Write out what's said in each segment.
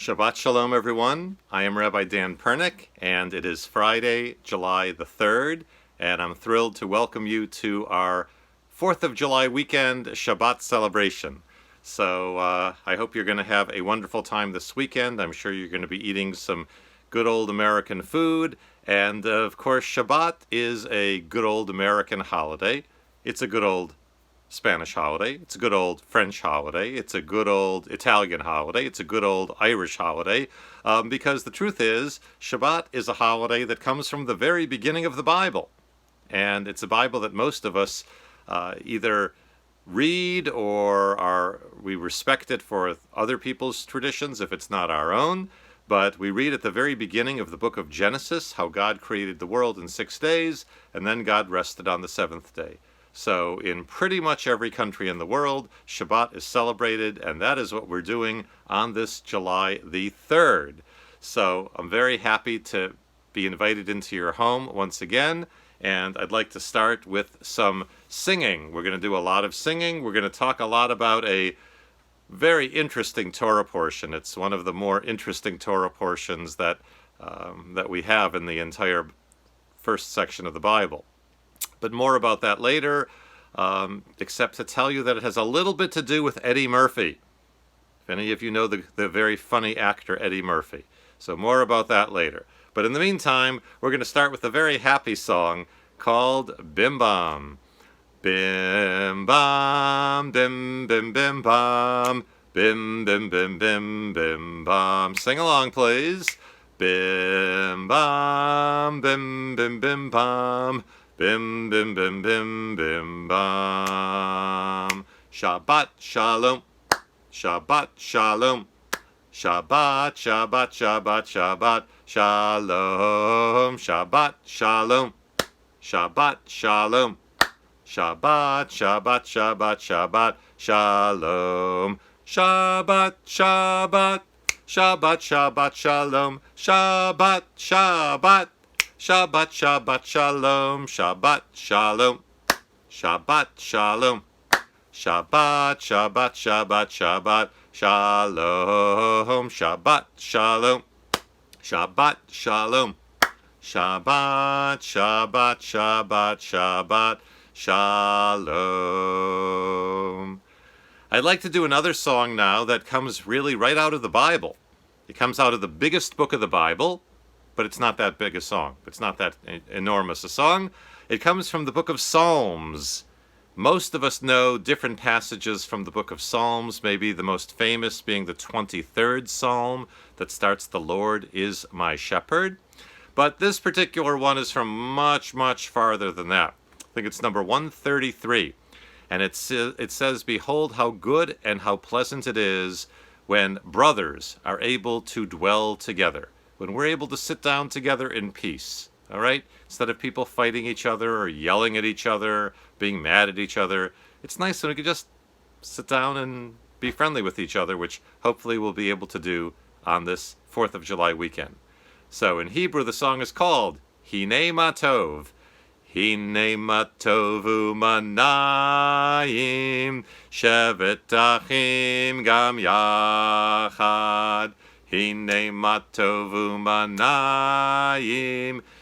Shabbat Shalom, everyone. I am Rabbi Dan Pernick, and it is Friday, July the 3rd, and I'm thrilled to welcome you to our 4th of July weekend Shabbat celebration. So I hope you're going to have a wonderful time this weekend. I'm sure you're going to be eating some good old American food, and of course Shabbat is a good old American holiday. It's a good old Spanish holiday, it's a good old French holiday, it's a good old Italian holiday, it's a good old Irish holiday, because the truth is, Shabbat is a holiday that comes from the very beginning of the Bible. And it's a Bible that most of us either read or we respect it for other people's traditions if it's not our own. But we read at the very beginning of the book of Genesis how God created the world in 6 days, and then God rested on the seventh day. So in pretty much every country in the world, Shabbat is celebrated, and that is what we're doing on this July the 3rd. So I'm very happy to be invited into your home once again, and I'd like to start with some singing. We're going to do a lot of singing. We're going to talk a lot about a very interesting Torah portion. It's one of the more interesting Torah portions that we have in the entire first section of the Bible. But more about that later, except to tell you that it has a little bit to do with Eddie Murphy. If any of you know the very funny actor Eddie Murphy. So more about that later. But in the meantime, we're going to start with a very happy song called Bim Bam. Bim Bam, bim bim bim bam, bim bim bim bim bim bam. Sing along, please. Bim Bam, bim bim bim bam. Bim, bim, bim, bim, bim, bam. Shabbat Shalom, Shabbat Shalom, Shabbat, Shabbat, Shabbat, Shabbat, Shalom, Shabbat Shalom, Shabbat Shalom, Shabbat, Shabbat, Shabbat, Shabbat, Shalom, Shabbat, Shabbat, Shabbat, Shabbat, Shalom, Shabbat, Shabbat. Shabbat, Shabbat, Shalom, Shabbat, Shalom, Shabbat, Shalom, Shabbat, Shabbat, Shabbat, Shabbat, Shalom, Shabbat, Shalom, Shabbat, Shalom, Shabbat, Shabbat, Shabbat, Shabbat, Shalom. I'd like to do another song now that comes really right out of the Bible. It comes out of the biggest book of the Bible, but it's not that big a song. It's not that enormous a song. It comes from the book of Psalms. Most of us know different passages from the book of Psalms, maybe the most famous being the 23rd Psalm that starts, "The Lord is my shepherd." But this particular one is from much, much farther than that. I think it's number 133. And it says, "Behold how good and how pleasant it is when brothers are able to dwell together." When we're able to sit down together in peace, all right? Instead of people fighting each other or yelling at each other, being mad at each other, it's nice when we can just sit down and be friendly with each other, which hopefully we'll be able to do on this 4th of July weekend. So in Hebrew, the song is called Hinei Matov. Hinei Matov u'manayim, shevet achim gam yachad. Hinei matov u'manayim,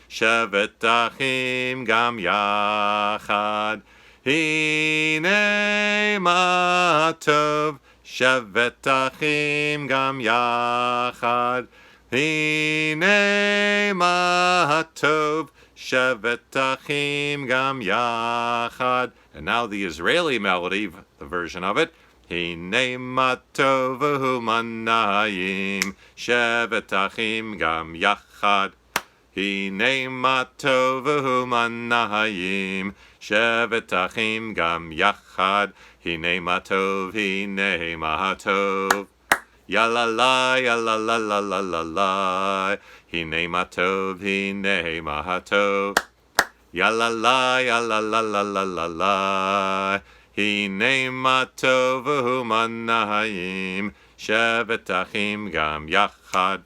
shevet achim gam yachad. Hinei matov, shevet achim gam yachad. Hinei matov, shevet achim gam yachad. And now the Israeli melody, the version of it. Hinei matov u'manayim, shevet achim gam yachad. Hinei matov u'manayim, shevet achim gam yachad. Hinei matov, hinei matov. Ya la la, ya la la la la la la. Hinei matov, hinei matov. Ya la la, ya la la la la la la. Hinei matov u'manayim, shevet achim gam yachad.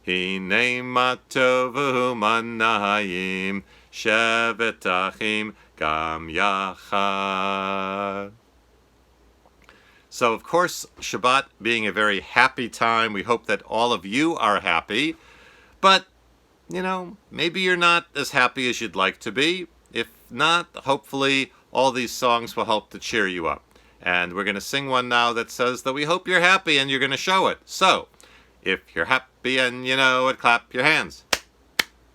Hinei matov u'manayim, shevet achim gam yachad. So, of course, Shabbat being a very happy time, we hope that all of you are happy. But, maybe you're not as happy as you'd like to be. If not, hopefully all these songs will help to cheer you up. And we're going to sing one now that says that we hope you're happy and you're going to show it. So, if you're happy and you know it, clap your hands.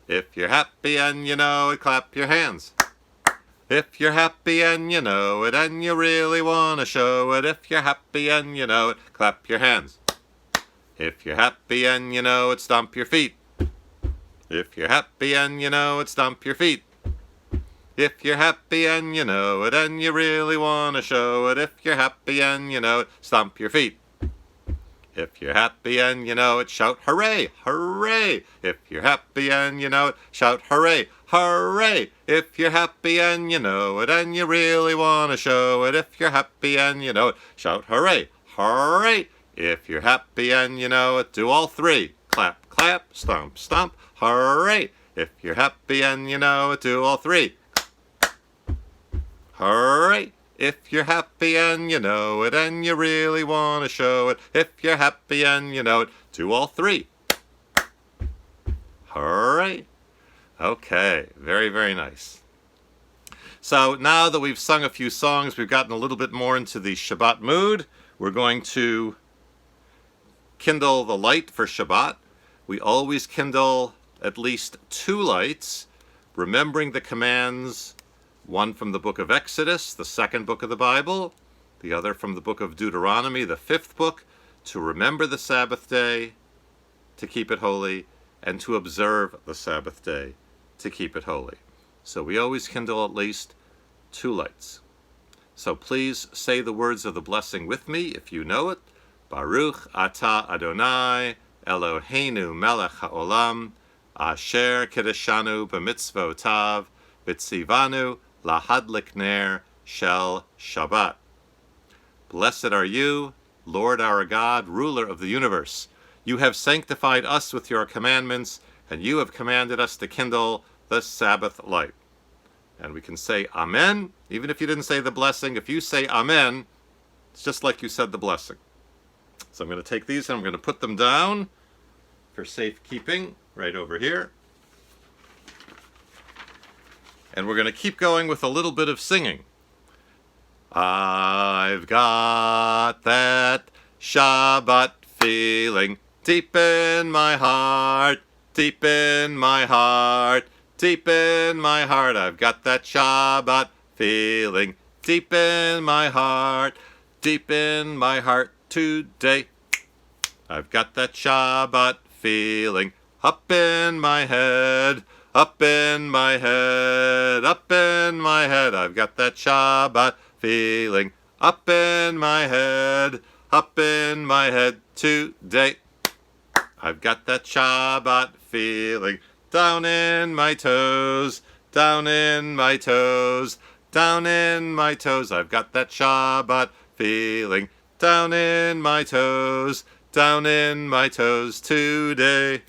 If you're happy and you know it, clap your hands. If you're happy and you know it and you really want to show it, if you're happy and you know it, clap your hands. If you're happy and you know it, stomp your feet. If you're happy and you know it, stomp your feet. If you're happy and you know it and you really want to show it, if you're happy and you know it, stomp your feet. If you're happy and you know it, shout hooray, hooray. If you're happy and you know it, shout hooray, hooray. If you're happy and you know it and you really want to show it, if you're happy and you know it, shout hooray, hooray. If you're happy and you know it, do all three. Clap, clap, stomp, stomp, hooray. If you're happy and you know it, do all three. Hooray. If you're happy and you know it and you really want to show it, if you're happy and you know it, do all three. Hooray. Okay, very, very nice. So now that we've sung a few songs, we've gotten a little bit more into the Shabbat mood. We're going to kindle the light for Shabbat. We always kindle at least 2 lights, remembering the commands, one from the book of Exodus, the 2nd book of the Bible, the other from the book of Deuteronomy, the 5th book, to remember the Sabbath day, to keep it holy, and to observe the Sabbath day, to keep it holy. So we always kindle at least 2 lights. So please say the words of the blessing with me if you know it. Baruch atah Adonai, Eloheinu melech haolam, asher kiddushanu b'mitzvotav, v'tzivanu lahadlik ner shel Shabbat. Blessed are you, Lord our God, ruler of the universe. You have sanctified us with your commandments, and you have commanded us to kindle the Sabbath light. And we can say Amen, even if you didn't say the blessing. If you say Amen, it's just like you said the blessing. So I'm going to take these and I'm going to put them down for safekeeping right over here. And we're going to keep going with a little bit of singing. I've got that Shabbat feeling deep in my heart, deep in my heart, deep in my heart. I've got that Shabbat feeling deep in my heart, deep in my heart today. I've got that Shabbat feeling up in my head, up in my head, up in my head. I've got that Shabbat feeling up in my head today. I've got that Shabbat feeling down in my toes, down in my toes, down in my toes. I've got that Shabbat feeling down in my toes, down in my toes today.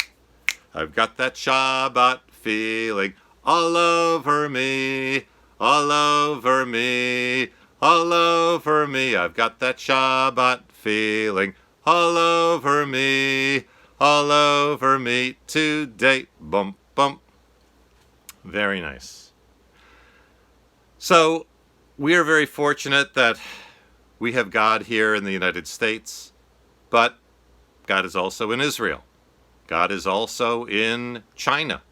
I've got that Shabbat feeling all over me, all over me, all over me. I've got that Shabbat feeling all over me today. Bump, bump. Very nice. So, we are very fortunate that we have God here in the United States, but God is also in Israel. God is also in China.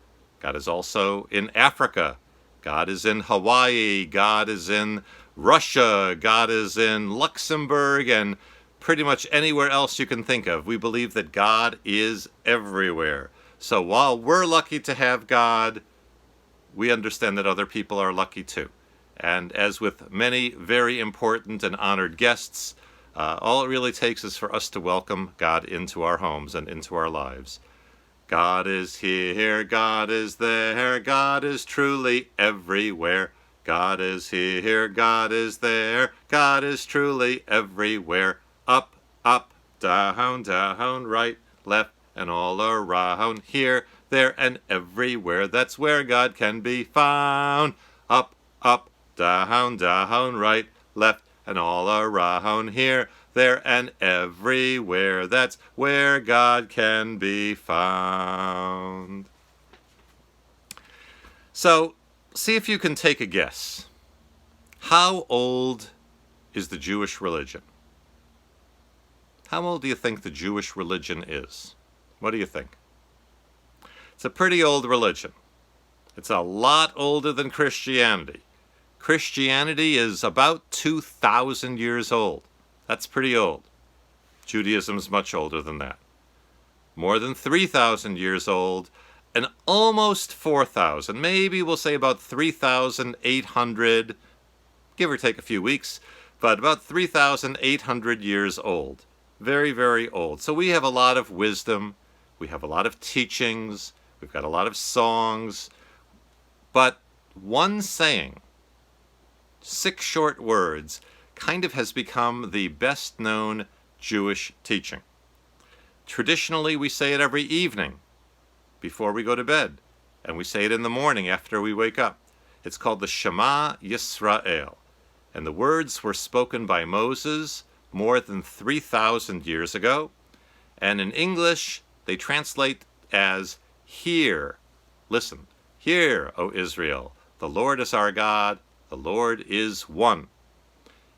God is also in Africa. God is in Hawaii. God is in Russia. God is in Luxembourg, and pretty much anywhere else you can think of. We believe that God is everywhere. So while we're lucky to have God, we understand that other people are lucky too. And as with many very important and honored guests, all it really takes is for us to welcome God into our homes and into our lives. God is here, God is there, God is truly everywhere. God is here, God is there, God is truly everywhere. Up, up, down, down, right, left, and all around, here, there, and everywhere. That's where God can be found. Up, up, down, down, right, left, and all around, here, there and everywhere. That's where God can be found. So, see if you can take a guess. How old is the Jewish religion? How old do you think the Jewish religion is? What do you think? It's a pretty old religion. It's a lot older than Christianity. Christianity is about 2,000 years old. That's pretty old. Judaism is much older than that. More than 3,000 years old, and almost 4,000. Maybe we'll say about 3,800, give or take a few weeks, but about 3,800 years old. Very, very old. So we have a lot of wisdom. We have a lot of teachings. We've got a lot of songs. But one saying, 6 short words, kind of has become the best known Jewish teaching. Traditionally, we say it every evening before we go to bed, and we say it in the morning after we wake up. It's called the Shema Yisrael, and the words were spoken by Moses more than 3,000 years ago, and in English, they translate as, "Hear, listen, hear, O Israel, the Lord is our God, the Lord is one."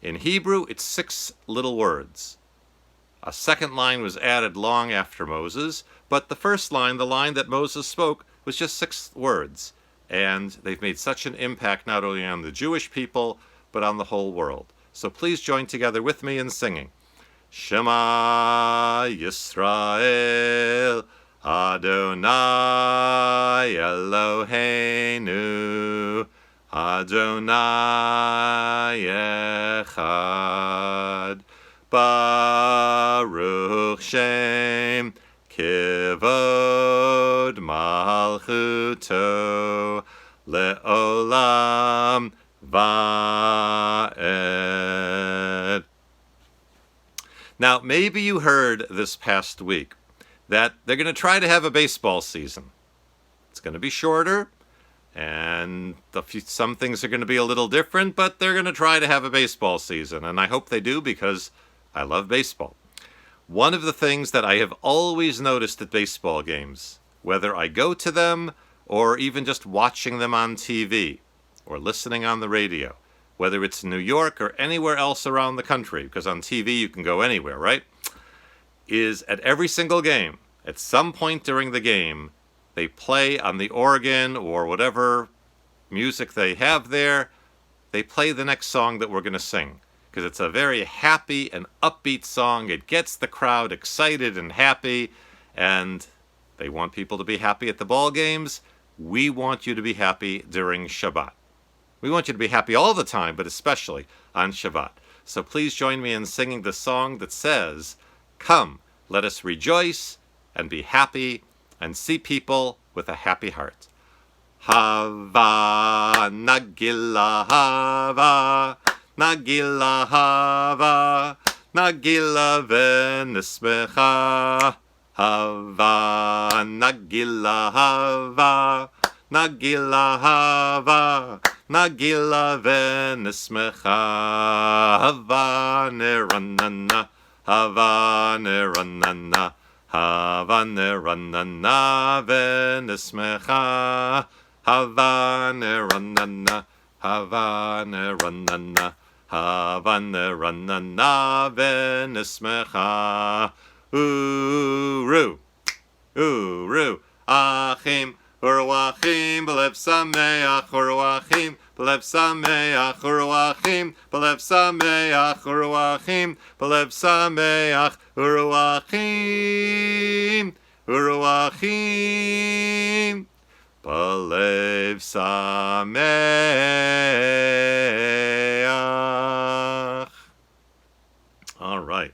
In Hebrew, it's 6 little words. A second line was added long after Moses, but the first line, the line that Moses spoke, was just 6 words. And they've made such an impact not only on the Jewish people, but on the whole world. So please join together with me in singing. Shema Yisrael, Adonai Eloheinu, Adonai Echad, Baruch Shem Kivod Malchuto Le'olam Va'ed. Now, maybe you heard this past week that they're going to try to have a baseball season. It's going to be shorter, and some things are going to be a little different, but they're going to try to have a baseball season, and I hope they do because I love baseball. One of the things that I have always noticed at baseball games, whether I go to them or even just watching them on TV or listening on the radio, whether it's in New York or anywhere else around the country, because on TV you can go anywhere, right? Is at every single game, at some point during the game, they play on the organ or whatever music they have there, they play the next song that we're going to sing. Because it's a very happy and upbeat song. It gets the crowd excited and happy, and they want people to be happy at the ball games. We want you to be happy during Shabbat. We want you to be happy all the time, but especially on Shabbat. So please join me in singing the song that says, "Come, let us rejoice and be happy and see people with a happy heart." Hava, Nagila, Hava, Nagila, Hava, Nagila v'nismecha. Hava, Nagila, Hava, Nagila, Hava, Nagila v'nismecha. Hava neranana, Hava neranana, Hava neranana v'nismecha. Hava neranana, Hava neranana, Hava neranana v'nismecha. Uru, uru, achim, uruachim, b'lev sameach, uruachim, b'lev sameach, uruachim, b'lev sameach, uruachim, b'lev sameach, uruachim, uruachim, b'lev sameach. All right.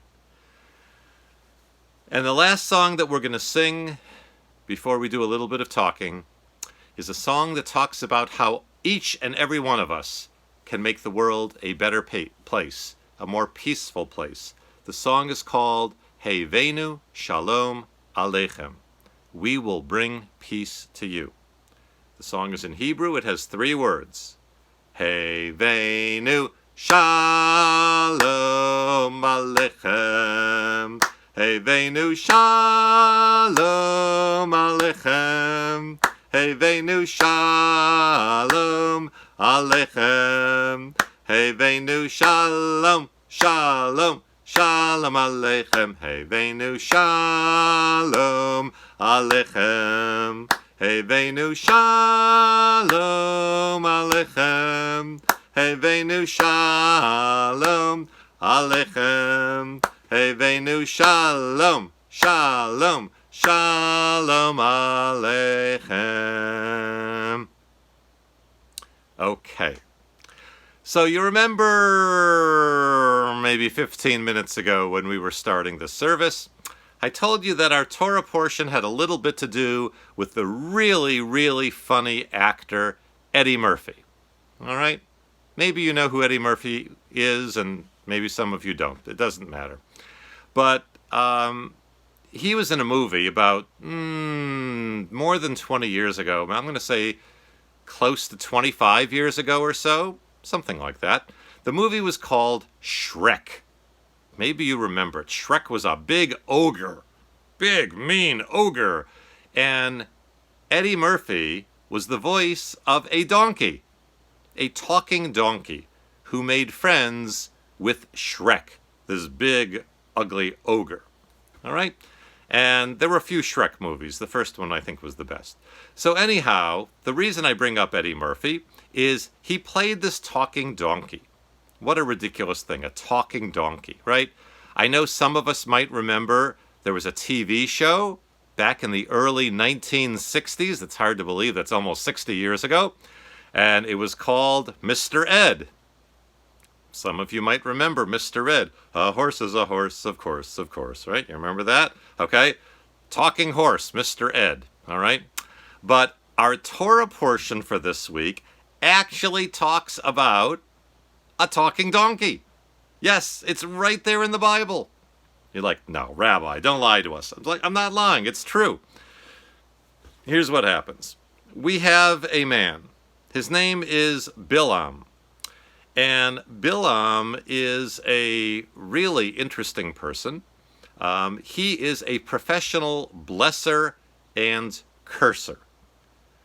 And the last song that we're going to sing before we do a little bit of talking is a song that talks about how each and every one of us can make the world a better place, a more peaceful place. The song is called Heivenu Shalom Aleichem. We will bring peace to you. The song is in Hebrew. It has 3 words. Heivenu Shalom Aleichem. Heivenu Shalom Aleichem. Heivenu Shalom Aleichem. Heivenu Shalom, Shalom, Shalom Aleichem. Heivenu Shalom Aleichem. Heivenu Shalom Aleichem. Heivenu Shalom Aleichem. Heivenu Shalom, Shalom, Shalom Aleichem. Okay. So you remember maybe 15 minutes ago when we were starting the service, I told you that our Torah portion had a little bit to do with the really, really funny actor Eddie Murphy. All right? Maybe you know who Eddie Murphy is, and maybe some of you don't. It doesn't matter. But he was in a movie about more than 20 years ago. I'm going to say close to 25 years ago or so. Something like that. The movie was called Shrek. Maybe you remember it. Shrek was a big ogre. Big, mean ogre. And Eddie Murphy was the voice of a donkey. A talking donkey who made friends with Shrek, this big, ugly ogre. All right? And there were a few Shrek movies. The first one, I think, was the best. So anyhow, the reason I bring up Eddie Murphy is he played this talking donkey. What a ridiculous thing, a talking donkey, right? I know some of us might remember there was a TV show back in the early 1960s. It's hard to believe that's almost 60 years ago. And it was called Mr. Ed. Some of you might remember Mr. Ed. A horse is a horse, of course, right? You remember that? Okay. Talking horse, Mr. Ed. All right. But our Torah portion for this week actually talks about a talking donkey. Yes, it's right there in the Bible. You're like, no, Rabbi, don't lie to us. I'm like, I'm not lying. It's true. Here's what happens. We have a man. His name is Bilam. And Bilam is a really interesting person. He is a professional blesser and curser.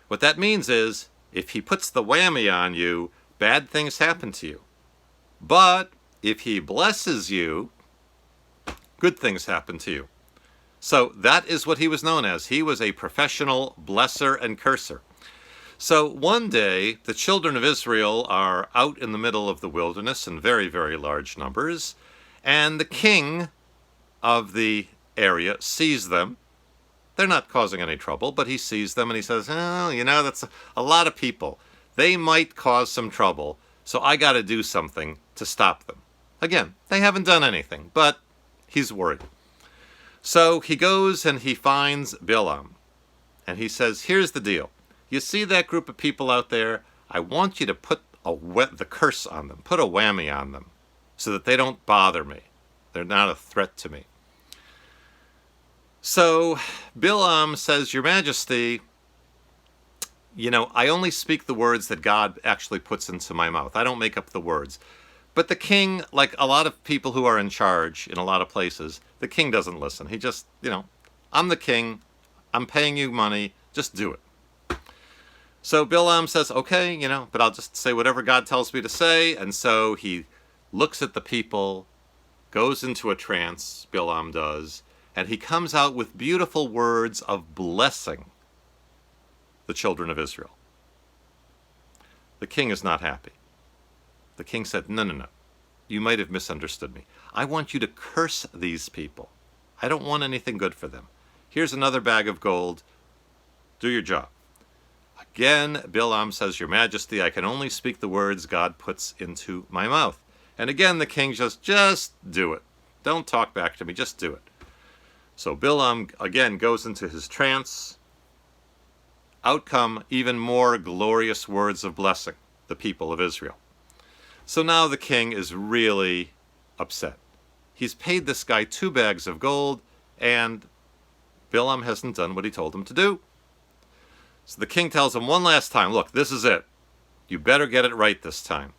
What that means is, if he puts the whammy on you, bad things happen to you. But if he blesses you, good things happen to you. So that is what he was known as. He was a professional blesser and curser. So one day, the children of Israel are out in the middle of the wilderness in very, very large numbers, and the king of the area sees them. They're not causing any trouble, but he sees them and he says, oh, you know, that's a lot of people. They might cause some trouble, so I got to do something to stop them. Again, they haven't done anything, but he's worried. So he goes and he finds Bilam, and he says, here's the deal. You see that group of people out there? I want you to put the curse on them, put a whammy on them, so that they don't bother me. They're not a threat to me. So Bilam says, Your Majesty, you know, I only speak the words that God actually puts into my mouth. I don't make up the words. But the king, like a lot of people who are in charge in a lot of places, the king doesn't listen. He just, you know, I'm the king. I'm paying you money. Just do it. So Bilam says, okay, you know, but I'll just say whatever God tells me to say. And so he looks at the people, goes into a trance, Bilam does, and he comes out with beautiful words of blessing the children of Israel. The king is not happy. The king said, no. You might have misunderstood me. I want you to curse these people. I don't want anything good for them. Here's another bag of gold. Do your job. Again, Bilam says, Your Majesty, I can only speak the words God puts into my mouth. And again, the king just do it. Don't talk back to me, just do it. So Bilam, again, goes into his trance. Out come even more glorious words of blessing, the people of Israel. So now the king is really upset. He's paid this guy 2 bags of gold, and Bilam hasn't done what he told him to do. So the king tells him one last time, look, this is it. You better get it right this time.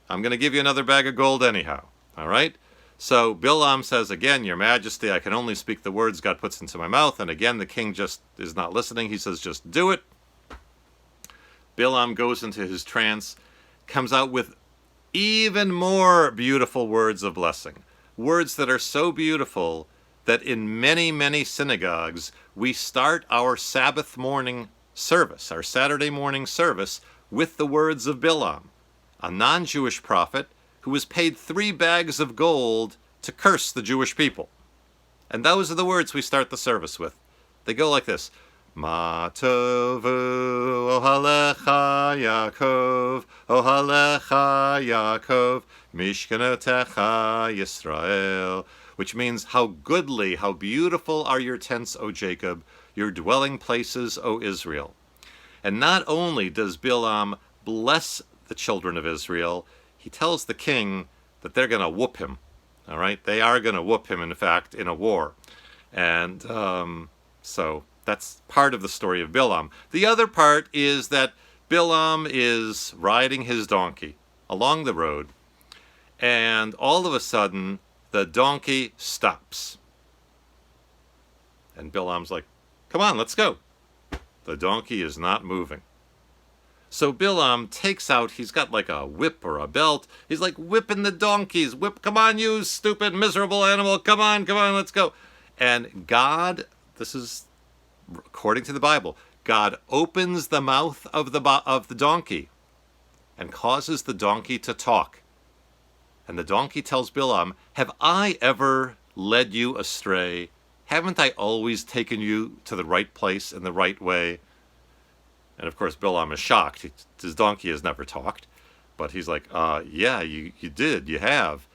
I'm going to give you another bag of gold anyhow. All right? So Bilam says, again, Your Majesty, I can only speak the words God puts into my mouth. And again, the king just is not listening. He says, just do it. Bilam goes into his trance, comes out with even more beautiful words of blessing. Words that are so beautiful that in many, many synagogues, we start our Sabbath morning service, our Saturday morning service, with the words of Bilam, a non-Jewish prophet who was paid 3 bags of gold to curse the Jewish people. And those are the words we start the service with. They go like this. Ma tovu ohalecha Yaakov, ohalecha Yaakov, mishkanotecha Yisrael, which means, how goodly, how beautiful are your tents, O Jacob, your dwelling places, O Israel. And not only does Bilam bless the children of Israel, he tells the king that they're going to whoop him. All right? They are going to whoop him, in fact, in a war. And so that's part of the story of Bilam. The other part is that Bilam is riding his donkey along the road, and all of a sudden, the donkey stops. And Bilam's like, come on, let's go. The donkey is not moving. So Bilam takes out, he's got like a whip or a belt. He's like whipping the donkeys. Whip, come on, you stupid, miserable animal. Come on, let's go. And God, this is according to the Bible, God opens the mouth of the donkey and causes the donkey to talk. And the donkey tells Bilam, have I ever led you astray? Haven't I always taken you to the right place in the right way? And of course, Bilam is shocked. His donkey has never talked. But he's like, yeah, you did. You have.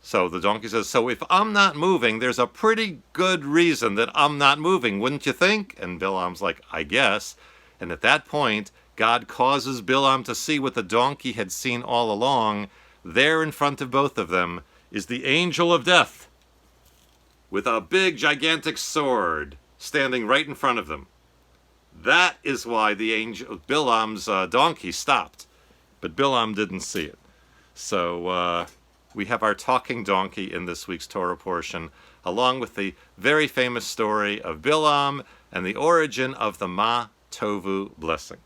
So the donkey says, so if I'm not moving, there's a pretty good reason that I'm not moving, wouldn't you think? And Bilam's like, I guess. And at that point, God causes Bilam to see what the donkey had seen all along. There in front of both of them is the angel of death with a big, gigantic sword standing right in front of them. That is why the angel, Bilam's donkey stopped. But Bilam didn't see it. So we have our talking donkey in this week's Torah portion, along with the very famous story of Bilam and the origin of the Ma Tovu blessing.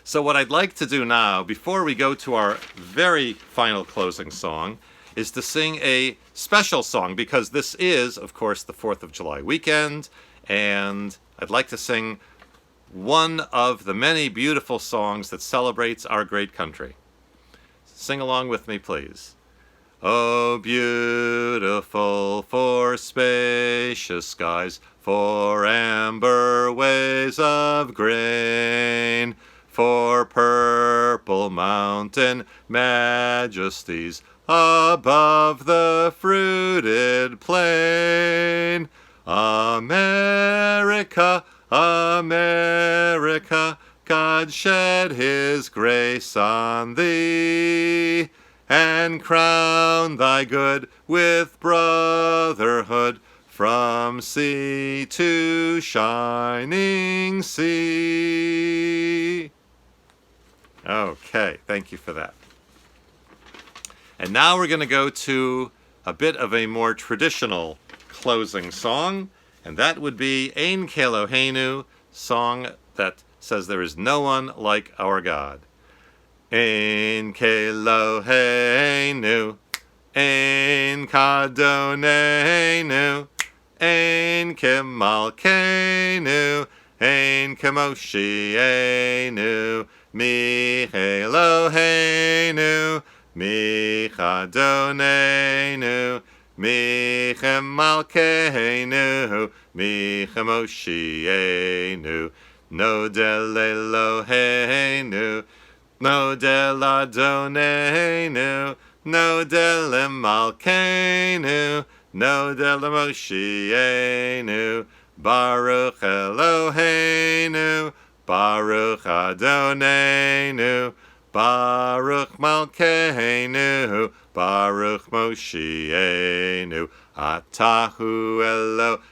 So what I'd like to do now, before we go to our very final closing song, is to sing a special song, because this is, of course, the 4th of July weekend, and I'd like to sing one of the many beautiful songs that celebrates our great country. Sing along with me, please. Oh, beautiful for spacious skies, for amber ways of grain, for purple mountain majesties above the fruited plain. America, America, God shed his grace on thee, and crown thy good with brotherhood from sea to shining sea. Okay, thank you for that. And now we're going to go to a bit of a more traditional closing song, and that would be Ein Keloheinu, song that says there is no one like our God. Ein Keloheinu, Ein Kadoneinu, Ein Kemalkeinu, Ein Kemoshienu, Mi Eloheinu, Mi Chadoneinu, Mi Chemalkeinu, Mi Chemoshienu, Nodel Eloheinu, Nodel Adoneinu, Nodel Malkeinu, Nodel Moshienu, Baruch Eloheinu, Baruch Adoneinu, Baruch Malkeinu, Baruch Moshienu, Atahu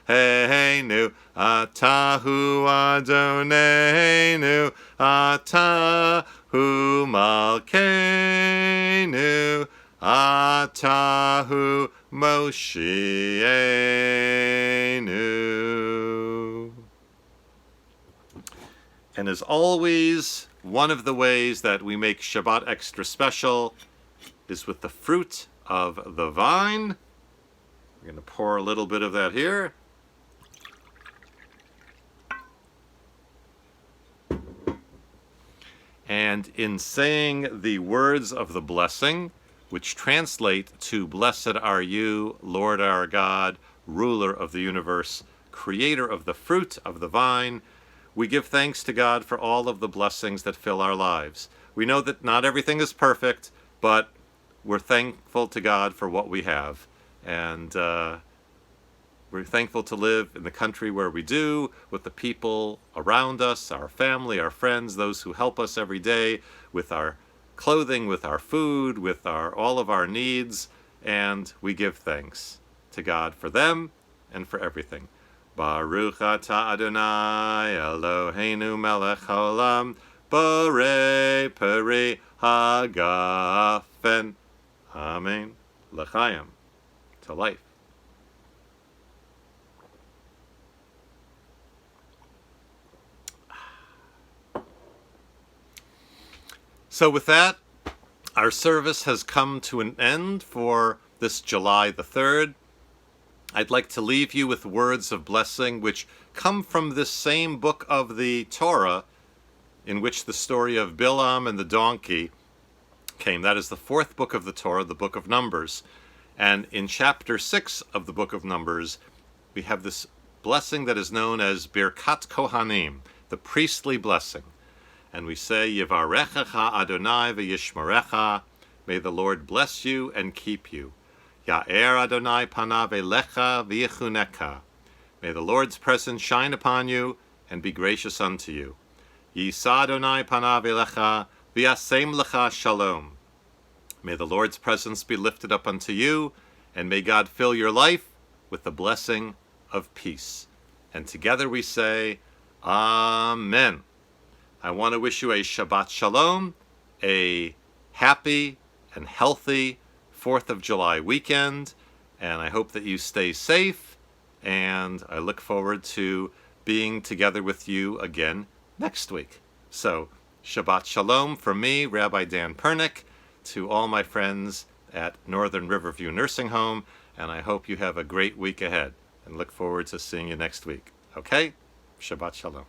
Eloheinu, Atahu Adonenu, Atahu Malkeinu, Atahu Moshienu. And as always, one of the ways that we make Shabbat extra special is with the fruit of the vine. We're going to pour a little bit of that here. And in saying the words of the blessing, which translate to "Blessed are you, Lord our God, ruler of the universe, creator of the fruit of the vine," we give thanks to God for all of the blessings that fill our lives. We know that not everything is perfect, but we're thankful to God for what we have. And we're thankful to live in the country where we do, with the people around us, our family, our friends, those who help us every day with our clothing, with our food, with all of our needs. And we give thanks to God for them and for everything. Baruch atah Adonai Eloheinu melech haolam borei peri hagafen. Amen. L'chaim. To life. So with that, our service has come to an end for this July the 3rd. I'd like to leave you with words of blessing which come from this same book of the Torah in which the story of Bilam and the donkey came. That is the 4th book of the Torah, the book of Numbers. And in chapter 6 of the book of Numbers, we have this blessing that is known as Birkat Kohanim, the priestly blessing. And we say, Yivarechecha Adonai v'yishmerecha, may the Lord bless you and keep you. Ya'er Adonai panav elecha v'yichunecha, may the Lord's presence shine upon you and be gracious unto you. Yisa Adonai panav elecha v'yasem lecha shalom, may the Lord's presence be lifted up unto you, and may God fill your life with the blessing of peace. And together we say, Amen. I want to wish you a Shabbat Shalom, a happy and healthy 4th of July weekend, and I hope that you stay safe, and I look forward to being together with you again next week. So, Shabbat Shalom from me, Rabbi Dan Pernick, to all my friends at Northern Riverview Nursing Home, and I hope you have a great week ahead, and look forward to seeing you next week. Okay? Shabbat Shalom.